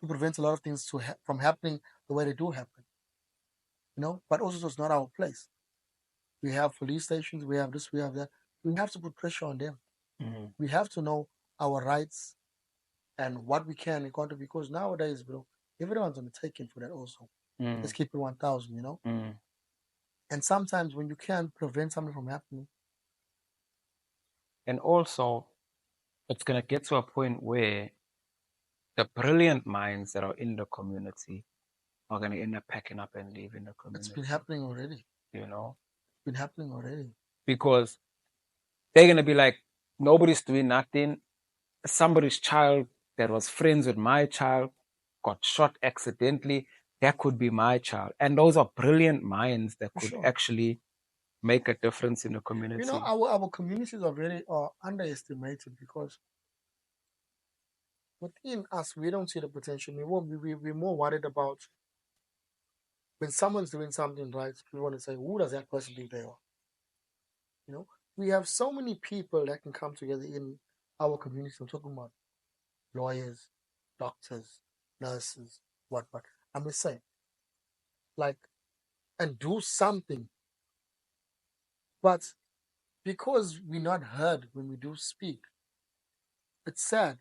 to prevent a lot of things from happening the way they do happen. But also it's not our place. We have police stations, we have this, we have that. We have to put pressure on them. We have to know our rights and what we can and can't, because nowadays, bro, everyone's on the taking for that also. Let's keep it 1,000, And sometimes when you can't prevent something from happening. And also, it's going to get to a point where the brilliant minds that are in the community are going to end up packing up and leaving the community. It's been happening already. You know? It's been happening already. Because they're going to be like, nobody's doing nothing. Somebody's child that was friends with my child got shot accidentally. That could be my child. And those are brilliant minds that could actually make a difference in the community. You know, our communities are very underestimated because within us, we don't see the potential. We're more worried about when someone's doing something right, we want to say, who does that person think they are? You know, we have so many people that can come together in our community. I'm talking about lawyers, doctors, nurses, what. I'm just saying, like, and do something. But because we're not heard when we do speak, it's sad.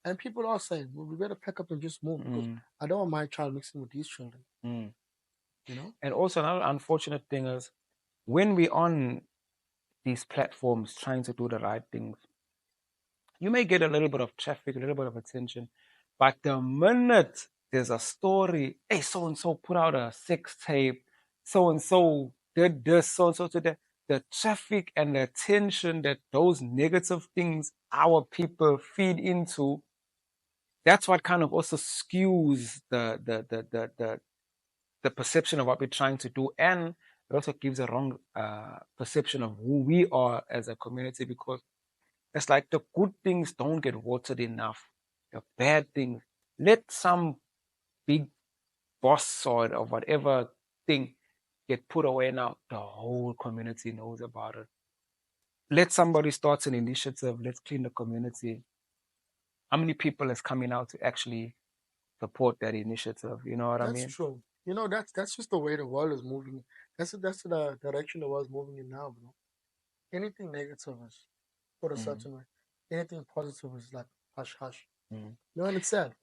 And people are saying, well, we better pack up and just move because I don't want my child mixing with these children. You know? And also another unfortunate thing is when we're on these platforms trying to do the right things, you may get a little bit of traffic, a little bit of attention, but the minute there's a story, hey, so-and-so put out a sex tape, so-and-so did this, so-and-so did that, the traffic and the attention that those negative things our people feed into, that's what kind of also skews the perception of what we're trying to do, and it also gives a wrong perception of who we are as a community, because it's like the good things don't get watered enough. The bad things, let some big boss or whatever thing get put away now. The whole community knows about it. Let somebody start an initiative. Let's clean the community. How many people is coming out to actually support that initiative? You know what I mean? That's true. You know, that's just the way the world is moving. That's the direction the world's moving in now, bro. Anything negative is put a certain way. Anything positive is like hush hush. You know, and it's sad.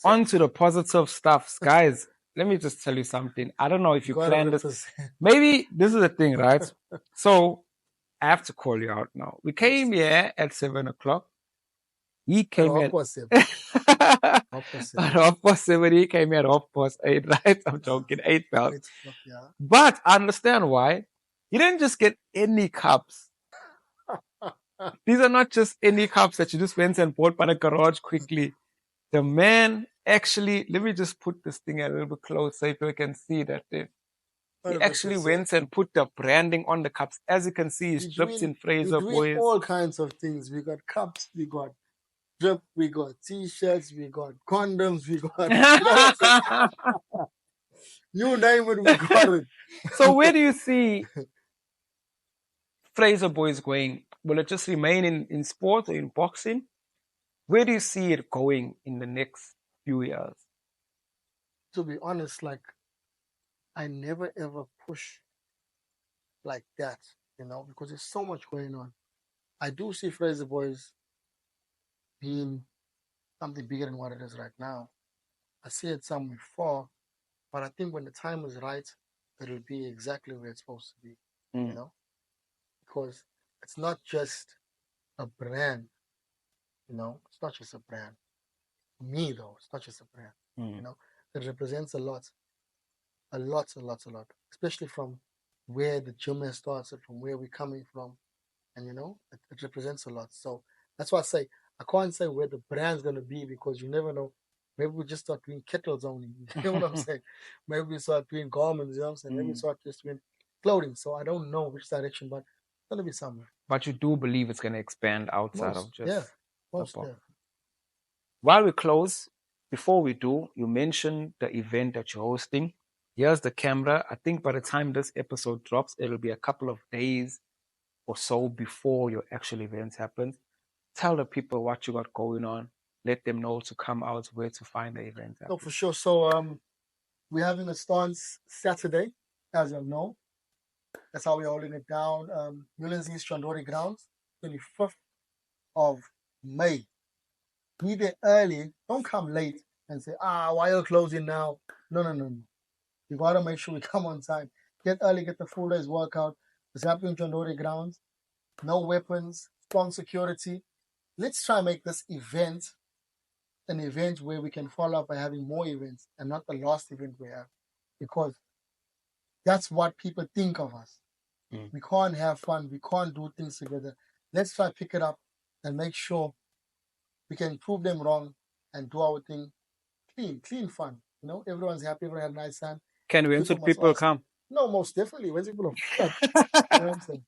On to the positive stuff, guys. Let me just tell you something. I don't know if you planned this. Maybe this is the thing, right? So I have to call you out now. We came here at 7:00. He came at 7:30. He came here at 8:30, right? I'm joking. 8:00. But I understand why. You didn't just get any cups. These are not just any cups that you just went and bought by the garage quickly. The man actually, let me just put this thing a little bit closer so you can see that thing. He actually went and put the branding on the cups. As you can see, he's dripped in Fraser, boys. All kinds of things. We got cups, we got drip, we got t-shirts, we got condoms, we got you name it, we got it. So where do you see Fraser boys going? Will it just remain in sport or in boxing? Where do you see it going in the next few years? To be honest, like, I never ever push like that, you know, because there's so much going on. I do see Fraser boys being something bigger than what it is right now. I see it somewhere far, but I think when the time is right, it'll be exactly where it's supposed to be, you know, because it's not just a brand, you know, it's not just a brand. For me, though, it's not just a brand, you know, it represents a lot, especially from where the gym has started, from where we're coming from, and you know, it represents a lot. So that's why I say I can't say where the brand's gonna be because you never know. Maybe we just start doing kettles only. You know what I'm saying? Maybe we start doing garments. You know what I'm saying? Maybe we start just doing clothing. So I don't know which direction, but it's gonna be somewhere. But you do believe it's gonna expand outside of just most. While we close, before we do, you mentioned the event that you're hosting. Here's the camera. I think by the time this episode drops, it'll be a couple of days or so before your actual event happens. Tell the people what you got going on. Let them know to come out, where to find the event. No, for sure. So we're having a stance Saturday, as you know. That's how we're holding it down. Newlands East Chandori Grounds, 25th of May. Be there early. Don't come late and say, why are you closing now? No. You got to make sure we come on time. Get early, get the full day's workout. It's happening in Chandori Grounds. No weapons, strong security. Let's try and make this event an event where we can follow up by having more events and not the last event we have, because that's what people think of us. We can't have fun. We can't do things together. Let's try to pick it up and make sure we can prove them wrong and do our thing clean fun. You know, everyone's happy. Everyone had a nice time. Can when should people come? No, most definitely. When people are you know what I'm saying?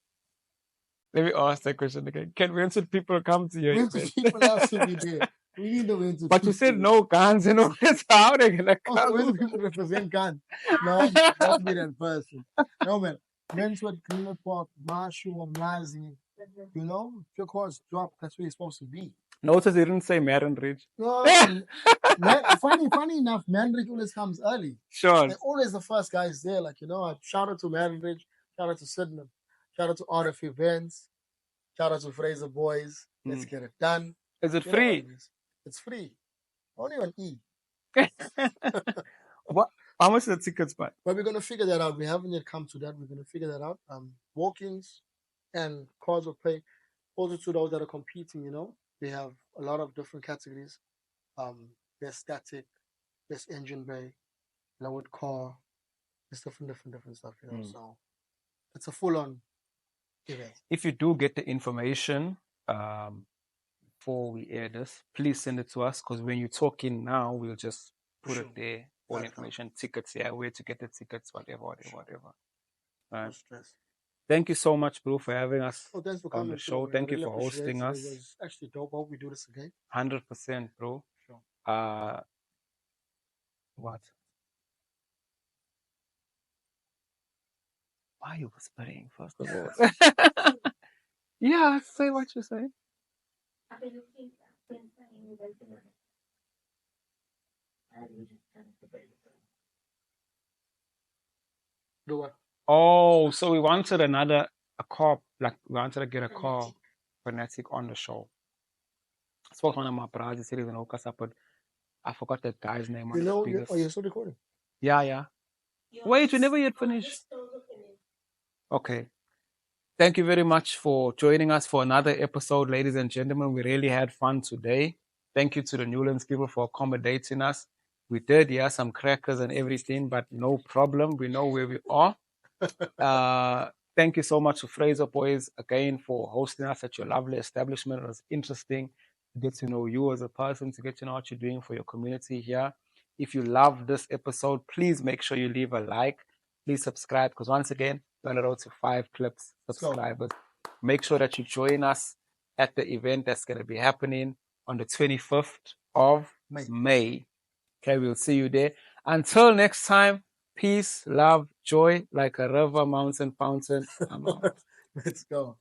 Let me ask that question again. When should people come to your When event? people have to be there. We need the win to. But you said no guns and all this. How are they gonna come? Also, when people represent guns. No, that's me that person. No man. Menswood, Greenwood Park, Marshu, Mlazi. You know, if your car's dropped, that's where you're supposed to be. Notice they didn't say Marin Ridge. No, funny enough, Marin Ridge always comes early. Sure. They're always the first guys there. Like, you know, shout out to Marin Ridge, shout out to Sydenham, shout out to RF Events, shout out to Fraser Boys. Let's get it done. Is it free? It's free. Only on E. What? How much is the tickets buy? But we're going to figure that out. We haven't yet come to that. We're going to figure that out. Walk-ins and cards of play. Also to those that are competing, you know, they have a lot of different categories. There's static, there's engine bay, lowered car, there's different stuff, you know. So it's a full-on event. If you do get the information before we air this, please send it to us, because when you talk in now, we'll just put it there. All information, tickets, where to get the tickets, whatever. Right. No stress. Thank you so much, bro, for having us on the show. Thank you for hosting us. It was actually dope. I hope we do this again. 100%, bro. Sure. What? Why are you whispering, first of all? Yeah, say what you're saying. Do what? Oh, so we wanted a car, like we wanted to get a car fanatic on the show. I spoke to one of my brothers, he said he's going to hook us up, but I forgot that guy's name. You know, you're still recording? Yeah. Wait, we never yet finished. Okay. Thank you very much for joining us for another episode, ladies and gentlemen. We really had fun today. Thank you to the Newlands people for accommodating us. We did, some crackers and everything, but no problem. We know where we are. Thank you so much to Fraser Boys again for hosting us at your lovely establishment. It was interesting to get to know you as a person, to get to know what you're doing for your community here. If you love this episode, please make sure you leave a like. Please subscribe, because once again, we're on the road to 5 Clips subscribers. Make sure that you join us at the event that's going to be happening on the 25th of May. Okay, we'll see you there. Until next time, peace, love, joy, like a river, mountain, fountain. I'm out. Let's go.